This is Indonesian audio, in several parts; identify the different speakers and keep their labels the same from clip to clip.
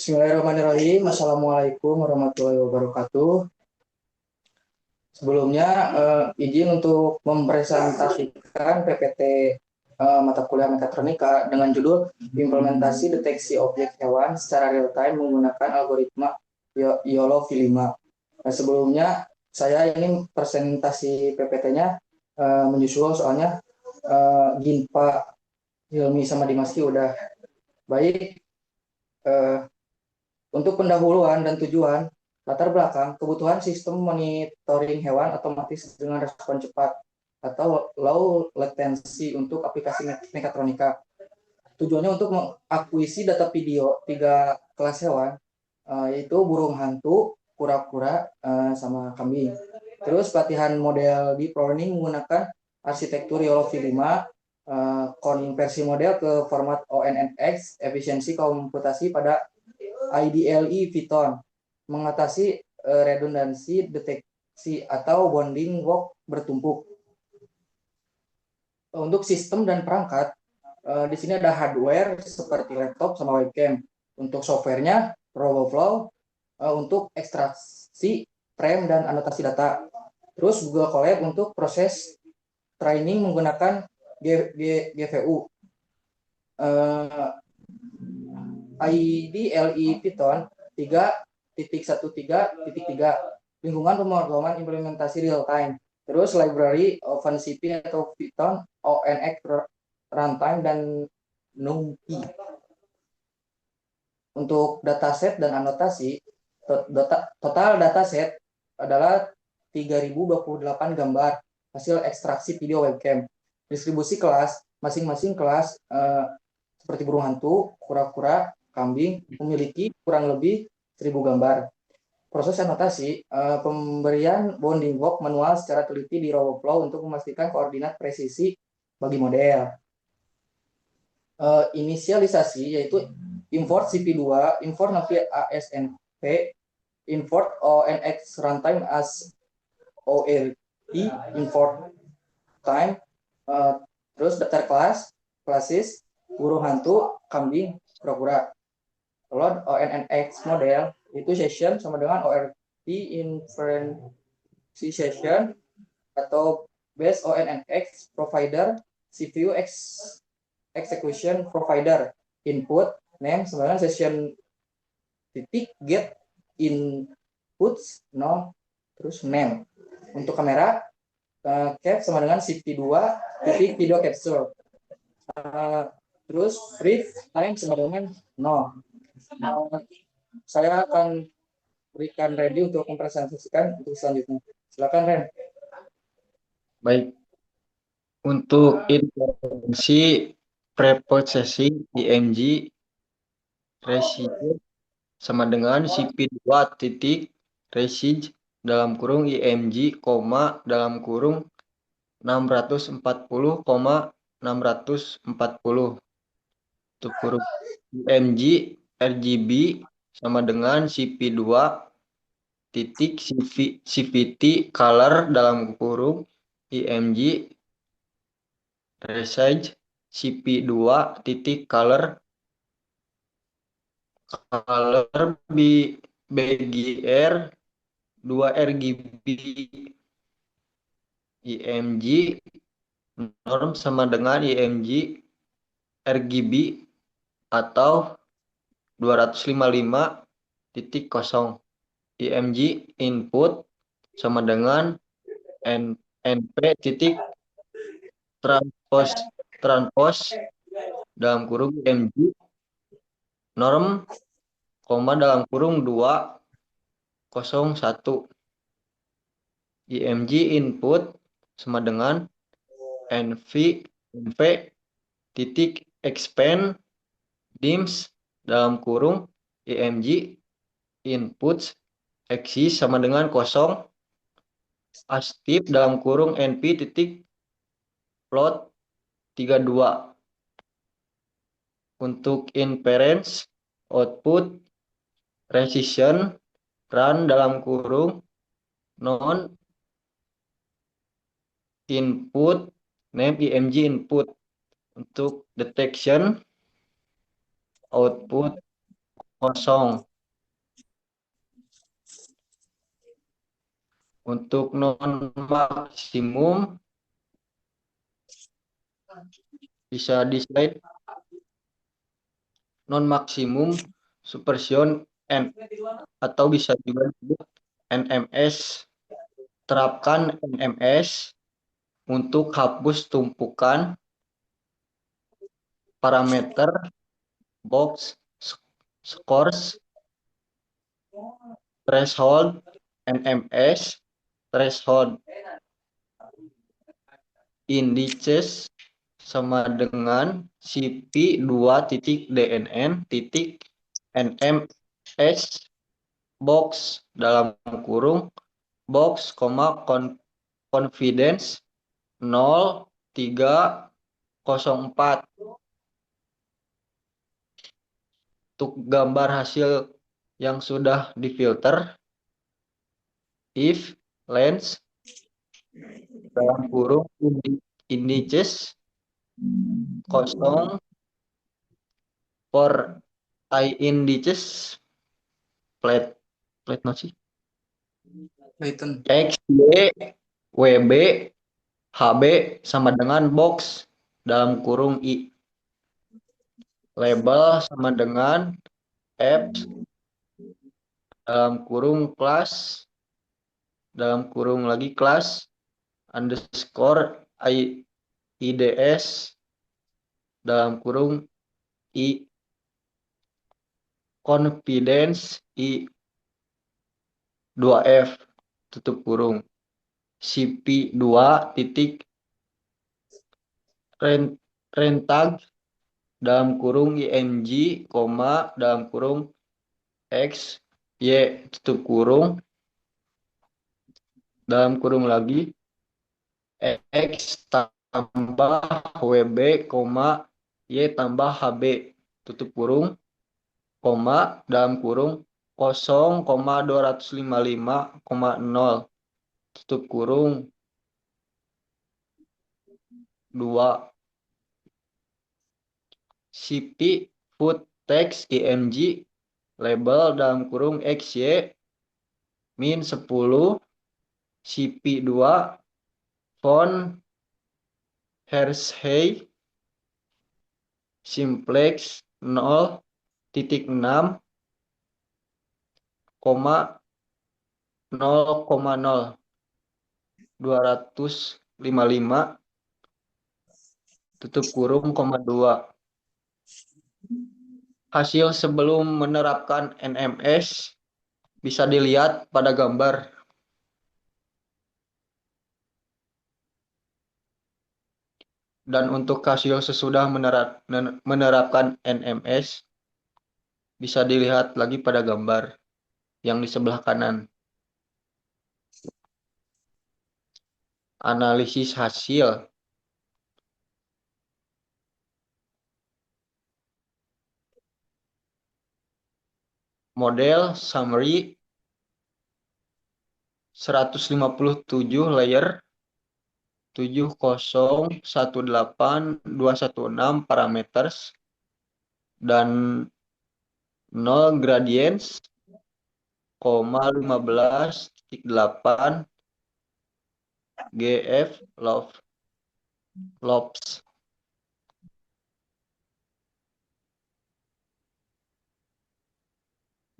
Speaker 1: Bismillahirrahmanirrahim. Assalamualaikum warahmatullahi wabarakatuh. Sebelumnya izin untuk mempresentasikan PPT mata kuliah mekatronika dengan judul Implementasi Deteksi Objek Hewan secara real time menggunakan algoritma YOLO V5. Nah, sebelumnya saya ini presentasi PPT-nya menyusul soalnya Ginpa, Hilmi sama Dimaski udah baik. Uh, Untuk pendahuluan dan tujuan, latar belakang, kebutuhan sistem monitoring hewan otomatis dengan respon cepat atau low latency untuk aplikasi mekatronika. Tujuannya untuk mengakuisisi data video tiga kelas hewan, yaitu burung hantu, kura-kura, sama kambing. Terus pelatihan model deep learning menggunakan arsitektur YOLO V5, konversi model ke format ONNX, efisiensi komputasi pada IDLE Python, mengatasi redundansi deteksi atau bounding walk bertumpuk. Untuk sistem dan perangkat, di sini ada hardware seperti laptop sama webcam. Untuk softwarenya, RoboFlow untuk ekstraksi frame dan anotasi data. Terus Google Colab untuk proses training menggunakan GVU. IDLE Python 3.13.3 lingkungan pemrograman implementasi real time. Terus library OpenCV atau Python ONX runtime dan NumPy. Untuk dataset dan anotasi, total dataset adalah 3028 gambar hasil ekstraksi video webcam. Distribusi kelas, masing-masing kelas seperti burung hantu, kura-kura, kambing memiliki kurang lebih 1000 gambar. Proses anotasi, pemberian bounding walk manual secara teliti di RoboFlow untuk memastikan koordinat presisi bagi model. Inisialisasi yaitu import CP2, import navi ASNP, import ONX runtime as ORT, import time, terus daftar kelas, classes, burung hantu, kambing, kura-kura. Load ONNX model itu session sama dengan ORT inference session atau base ONNX provider CPU execution provider input name sama dengan session titik get inputs no terus name. Untuk kamera cap sama dengan CP2 titik video capture. Terus brief time sama dengan 0. Saya akan berikan ready untuk mempresentasikan untuk selanjutnya. Silakan Ren.
Speaker 2: Baik, untuk informasi preprocessing IMG resized sama dengan CP2 titik resized dalam kurung IMG, dalam kurung 640,640. Untuk kurung IMG RGB sama dengan CP2 titik CVT color dalam kurung IMG resize CP2 titik color BGR 2 RGB IMG norm sama dengan IMG RGB atau 255.0 IMG input sama dengan NP titik transpose dalam kurung IMG norm dalam kurung 201 IMG input sama dengan NV titik expand dims dalam kurung IMG input axis sama dengan 0 astif dalam kurung NP titik plot 32. Untuk inference output precision run dalam kurung non input name IMG input. Untuk detection output kosong. Untuk non maksimum bisa di slide non maksimum supersion N atau bisa juga disebut NMS. Terapkan NMS untuk hapus tumpukan parameter box scores threshold NMS threshold indices sama dengan CP2.DNN.NMS box dalam kurung box, confidence 0304. Untuk gambar hasil yang sudah difilter, if lens dalam kurung indices kosong for I indices flat flat no sih
Speaker 1: Python.
Speaker 2: X Y WB HB sama dengan box dalam kurung I. Label sama dengan apps dalam kurung kelas dalam kurung lagi kelas underscore IDS dalam kurung I confidence I 2F tutup kurung CP2 titik rentag dalam kurung ING koma dalam kurung X Y tutup kurung dalam kurung lagi X tambah WB koma Y tambah HB tutup kurung koma dalam kurung 0,255,0 tutup kurung 2 CP food text IMG label dalam kurung XY min 10 CP2 font Hershey simplex 0.6 koma 0,0255 tutup kurung koma 2. Hasil sebelum menerapkan NMS bisa dilihat pada gambar. Dan untuk hasil sesudah menerapkan NMS bisa dilihat lagi pada gambar yang di sebelah kanan. Analisis hasil. Model summary 157 layer 7018216 parameters dan 0 gradients, 15.8 GF lobs.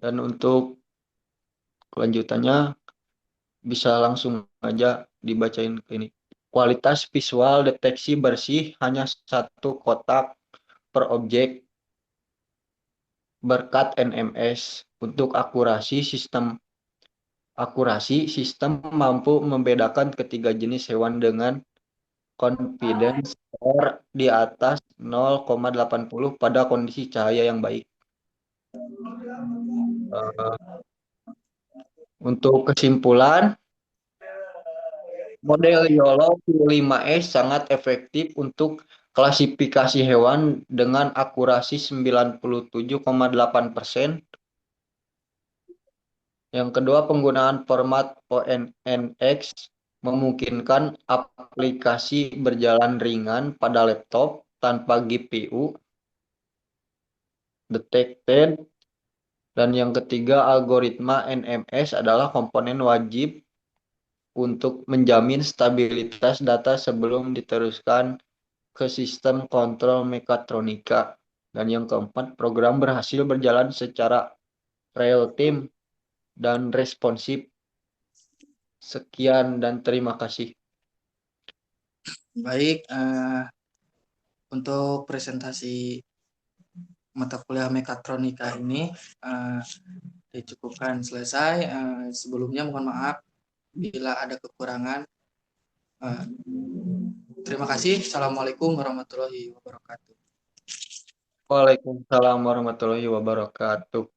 Speaker 2: Dan untuk kelanjutannya bisa langsung aja dibacain ini. Kualitas visual deteksi bersih hanya satu kotak per objek berkat NMS. Untuk akurasi sistem mampu membedakan ketiga jenis hewan dengan confidence score di atas 0,80 pada kondisi cahaya yang baik. Untuk kesimpulan, model YOLO Q5S sangat efektif untuk klasifikasi hewan dengan akurasi 97,8%. Yang kedua, penggunaan format ONNX memungkinkan aplikasi berjalan ringan pada laptop tanpa GPU detected Dan yang ketiga, algoritma NMS adalah komponen wajib untuk menjamin stabilitas data sebelum diteruskan ke sistem kontrol mekatronika. Dan yang keempat, program berhasil berjalan secara real time dan responsif. Sekian dan terima kasih.
Speaker 1: Baik, untuk presentasi mata kuliah mekatronika ini eh, dicukupkan selesai. Sebelumnya mohon maaf bila ada kekurangan. Eh, Terima kasih. Assalamualaikum warahmatullahi wabarakatuh.
Speaker 2: Waalaikumsalam warahmatullahi wabarakatuh.